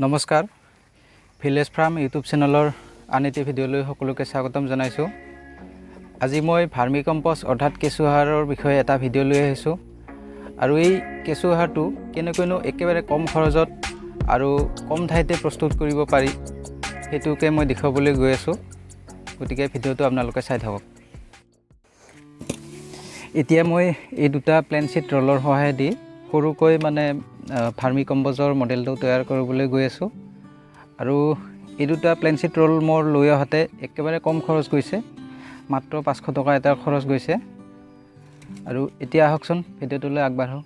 নমস্কাৰ village farm YouTube চেনেলৰ আন এটি ভিডিঅ'লৈ সকলোকে স্বাগতম জনাইছোঁ। আজি মই ভাৰ্মিকম্পষ্ট অৰ্থাৎ কেঁচু সাৰৰ বিষয়ে এটা ভিডিঅ' লৈ আহিছোঁ আৰু এই কেঁচু সাৰটো কেনেকৈনো একেবাৰে কম খৰচত আৰু কম ঠাইতে প্ৰস্তুত কৰিব পাৰি সেইটোকে মই দেখুৱাবলৈ গৈ আছোঁ। গতিকে ভিডিঅ'টো আপোনালোকে চাই থাকক। এতিয়া মই এই দুটা প্লেন চিট ৰলৰ সহায়েদি সৰুকৈ ভাৰ্মিকম্পষ্টৰ মডেলটো তৈয়াৰ কৰিবলৈ গৈ আছোঁ আৰু এই দুটা প্লেন চিট ৰল মোৰ লৈ অহাতে একেবাৰে কম খৰচ গৈছে, মাত্ৰ 500 টকা এটা খৰচ গৈছে। আৰু এতিয়া আহকচোন ভিডিঅ'টোলৈ আগবাঢ়ো।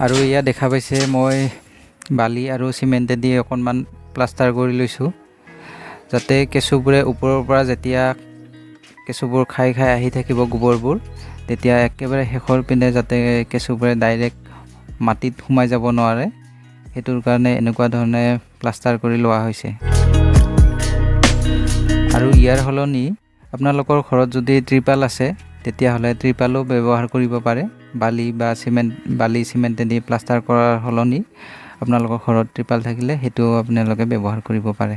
আৰু ইয়া দেখা পাইছে মই বালি আৰু চিমেণ্টেদি অকণমান প্লাষ্টাৰ কৰি লৈছোঁ, যাতে কেঁচুবোৰে ওপৰৰ পৰা যেতিয়া কেঁচুবোৰ খাই আহি থাকিব গোবৰবোৰ, তেতিয়া একেবাৰে শেষৰ পিনে যাতে কেঁচুবোৰে ডাইৰেক্ট মাটিত সোমাই যাব নোৱাৰে, সেইটোৰ কাৰণে এনেকুৱা ধৰণে প্লাষ্টাৰ কৰি লোৱা হৈছে। আৰু ইয়াৰ সলনি আপোনালোকৰ ঘৰত যদি ত্ৰিপাল আছে তেতিয়াহ'লে ত্ৰিপালো ব্যৱহাৰ কৰিব পাৰে। বালি চিমেণ্টেদি প্লাষ্টাৰ কৰাৰ সলনি আপোনালোকৰ ঘৰত ত্ৰিপাল থাকিলে সেইটো আপোনালোকে ব্যৱহাৰ কৰিব পাৰে।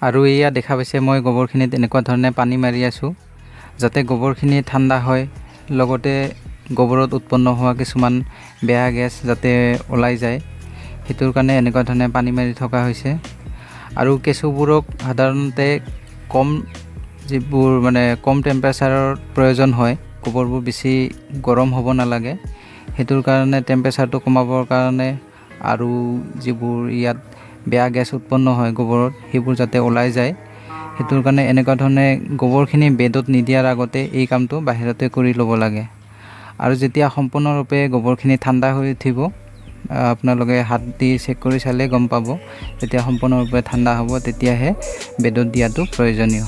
আৰু এয়া দেখা পাইছে মই গোবৰখিনিত এনেকুৱা ধৰণে পানী মাৰি আছোঁ, যাতে গোবৰখিনি ঠাণ্ডা হয়, লগতে গোবৰত উৎপন্ন হোৱা কিছুমান বেয়া গেছ যাতে ওলাই যায়, সেইটোৰ কাৰণে এনেকুৱা ধৰণে পানী মাৰি থকা হৈছে। আৰু কেঁচুবোৰক সাধাৰণতে যিবোৰ মানে কম টেম্পাৰেচাৰৰ প্ৰয়োজন হয়, গোবৰবোৰ বেছি গৰম হ'ব নালাগে, সেইটোৰ কাৰণে টেম্পাৰেচাৰটো কমাবৰ কাৰণে আৰু যিবোৰ ইয়াত বেয়া গেছ উৎপন্ন হয় গোবৰত, সেইবোৰ যাতে ওলাই যায়, সেইটোৰ কাৰণে এনেকুৱা ধৰণে গোবৰখিনি বেডত নিদিয়াৰ আগতে এই কামটো বাহিৰতে কৰি ল'ব লাগে। আৰু যেতিয়া সম্পূৰ্ণৰূপে গোবৰখিনি ঠাণ্ডা হৈ উঠিব, আপোনালোকে হাত দি চেক কৰি চালে গম পাব, যেতিয়া সম্পূৰ্ণৰূপে ঠাণ্ডা হ'ব তেতিয়াহে বেডত দিয়াটো প্ৰয়োজনীয়।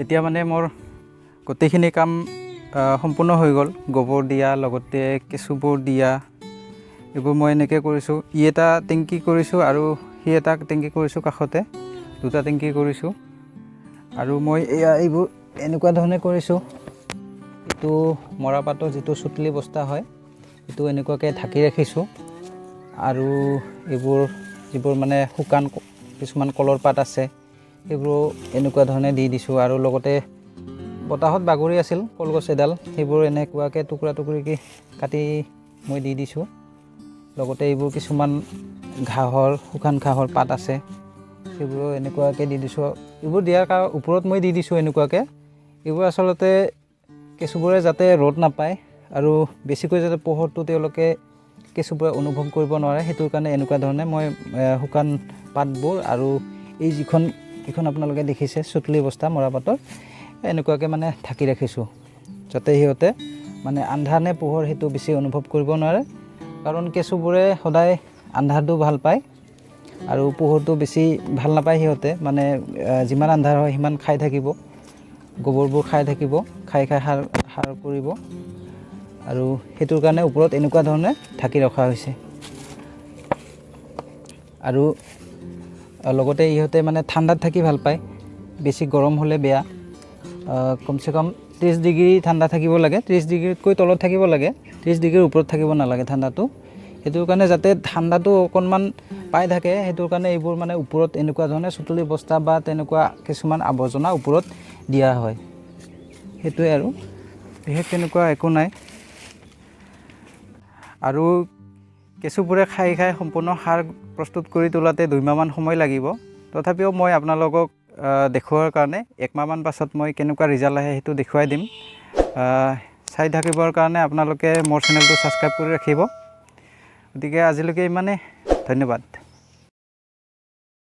এতিয়া মানে মোৰ গোটেইখিনি কাম সম্পূৰ্ণ হৈ গ'ল। গোবৰ দিয়া, লগতে কেঁচুবোৰ দিয়া, এইবোৰ মই এনেকৈ কৰিছোঁ। এটা টেংকি কৰিছোঁ আৰু এটা টেংকি কৰিছোঁ, কাষতে দুটা টেংকি কৰিছোঁ। আৰু মই এইবোৰ এনেকুৱা ধৰণে কৰিছোঁ। এইটো মৰাপাতৰ যিটো চুতলি বস্তা হয়, এইটো এনেকুৱাকৈ ঢাকি ৰাখিছোঁ। আৰু যিবোৰ মানে শুকান কিছুমান কলৰ পাত আছে, সেইবোৰ এনেকুৱা ধৰণে দি দিছোঁ। আৰু লগতে বতাহত বাগৰি আছিল কলগছ এডাল, সেইবোৰ এনেকুৱাকৈ টুকুৰা টুকুৰিকৈ কাটি মই দি দিছোঁ। লগতে এইবোৰ কিছুমান শুকান ঘাঁহৰ পাত আছে, সেইবোৰো এনেকুৱাকৈ দি দিছোঁ। এইবোৰ দিয়াৰ ওপৰত মই দি দিছোঁ এনেকুৱাকৈ। এইবোৰ আচলতে কেঁচুবোৰে যাতে ৰ'দ নাপায় আৰু বেছিকৈ যাতে পোহৰটো তেওঁলোকে কেঁচুবোৰে অনুভৱ কৰিব নোৱাৰে, সেইটোৰ কাৰণে এনেকুৱা ধৰণে মই শুকান পাতবোৰ আৰু এই যিখন আপোনালোকে দেখিছে চুতলি বস্তা মৰাপাতৰ, এনেকুৱাকৈ মানে ঢাকি ৰাখিছোঁ, যাতে সিহঁতে মানে আন্ধাৰ নে পোহৰ সেইটো বেছি অনুভৱ কৰিব নোৱাৰে। কাৰণ কেঁচুবোৰে সদায় আন্ধাৰটো ভাল পায় আৰু পোহৰটো বেছি ভাল নাপায়। সিহঁতে মানে যিমান আন্ধাৰ হয় সিমান খাই থাকিব, গোবৰবোৰ খাই থাকিব, খাই সাৰ কৰিব। আৰু সেইটোৰ কাৰণে ওপৰত এনেকুৱা ধৰণে ঢাকি ৰখা হৈছে। আৰু লগতে ইহঁতে মানে ঠাণ্ডাত থাকি ভাল পায়, বেছি গৰম হ'লে বেয়া। কমচে কম 30 ডিগ্ৰী ঠাণ্ডা থাকিব লাগে। 30 ডিগ্ৰীতকৈ তলত থাকিব লাগে, 30 ডিগ্ৰীৰ ওপৰত থাকিব নালাগে ঠাণ্ডাটো। সেইটোৰ কাৰণে যাতে ঠাণ্ডাটো অকণমান পাই থাকে, সেইটোৰ কাৰণে এইবোৰ মানে ওপৰত এনেকুৱা ধৰণে চুতলি বস্তা বা তেনেকুৱা কিছুমান আৱৰ্জনা ওপৰত দিয়া হয়। সেইটোৱে আৰু বিশেষ তেনেকুৱা একো নাই। আৰু কেঁচুবোৰে খাই সম্পূৰ্ণ সাৰ প্ৰস্তুত কৰি তোলাতে 2 মাহমান সময় লাগিব। তথাপিও মই আপোনালোকক দেখুৱাৰ কাৰণে 1 মাহমান পাছত মই কেনেকুৱা ৰিজাল্ট আহে সেইটো দেখুৱাই দিম। চাই থাকিবৰ কাৰণে আপোনালোকে মোৰ চেনেলটো ছাবস্ক্ৰাইব কৰি ৰাখিব। গতিকে আজিলৈকে ইমানেই, ধন্যবাদ।